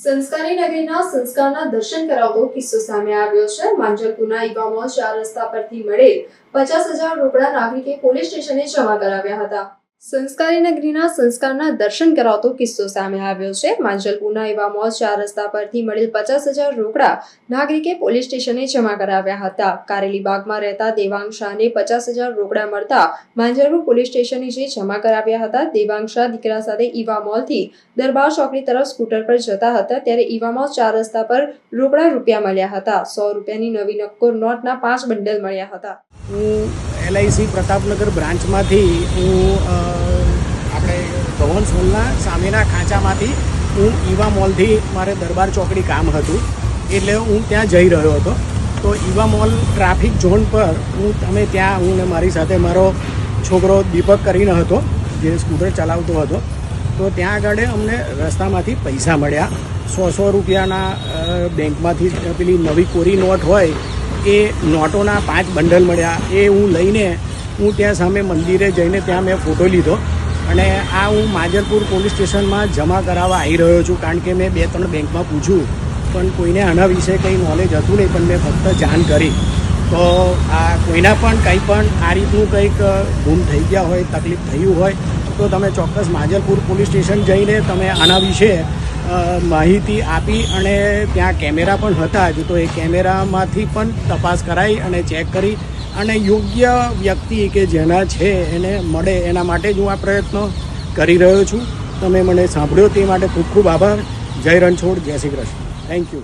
સંસ્કારી નગરીના સંસ્કારના દર્શન કરાવતો કિસ્સો સામે આવ્યો છે। માંજલપુરના ઈવામોલ 4 રસ્તા પરથી મળેલ 50,000 રોકડા નાગરિકે પોલીસ સ્ટેશને જમા કરાવ્યા હતા। સંસ્કારી નગરીના સંસ્કારના દર્શન કરાવતો કિસ્સો સામે આવ્યો છે। માંજલપુરના ઈવામોલ 4 રસ્તા પરથી મળેલ 50,000 રોકડા નાગરિકે પોલીસ સ્ટેશને જમા કરાવ્યા હતા। કારેલીબાગમાં રહેતા દેવાંગ શાહને 50,000 રોકડા મળતા માંજલપુર પોલીસ સ્ટેશને જમા કરાવ્યા હતા। દેવાંગ શાહ દીકરા સાથે ઈવામોલથી દરબાર ચોકડી તરફ સ્કૂટર પર જતા હતા ત્યારે ઈવામોલ 4 રસ્તા પર રોકડા રૂપિયા મળ્યા હતા। 100 રૂપિયાની નવી નક્કોર નોટના 5 બંડલ મળ્યા હતા। LIC પ્રતાપનગર બ્રાન્ચમાંથી આપણે ભવન સોલના સામેના ખાંચામાંથી હું ઈવા મોલથી મારે દરબાર ચોકડી કામ હતું એટલે હું ત્યાં જઈ રહ્યો હતો। તો ઈવા મોલ ટ્રાફિક ઝોન પર અમે ત્યાં હું ને મારી સાથે મારો છોકરો દીપક કરીને હતો જે સ્કૂટર ચલાવતો હતો। તો ત્યાં આગળ અમને રસ્તામાંથી પૈસા મળ્યા 100 રૂપિયાના બેંકમાંથી પેલી નવી કોરી નોટ હોય એ નોટોના 5 બંડલ મળ્યા। એ હું લઈને હું ત્યાં સામે મંદિરે જઈને ત્યાં મેં ફોટો લીધો અને આ હું માંજલપુર પોલીસ સ્ટેશનમાં જમા કરાવવા આવી રહ્યો છું કારણ કે મેં 2-3 બેંકમાં પૂછ્યું પણ કોઈને આના વિશે કંઈ નોલેજ હતું નહીં પણ મેં ફક્ત જાણ કરી। તો આ કોઈના પણ કંઈ પણ આ રીતનું કંઈક ગુમ થઈ ગયા હોય તકલીફ થયું હોય તો તમે ચોક્કસ માંજલપુર પોલીસ સ્ટેશન જઈને તમે આના વિશે માહિતી આપી અને ત્યાં કેમેરા પણ હતા જ તો એ કેમેરામાંથી પણ તપાસ કરાવી અને ચેક કરી અને યોગ્ય વ્યક્તિ કે જેના છે એને મળે એના માટે જ હું આ પ્રયત્નો કરી રહ્યો છું। તમે મને સાંભળ્યો તે માટે ખૂબ ખૂબ આભાર। જય રણછોડ, જય શ્રી કૃષ્ણ, થેન્ક યુ।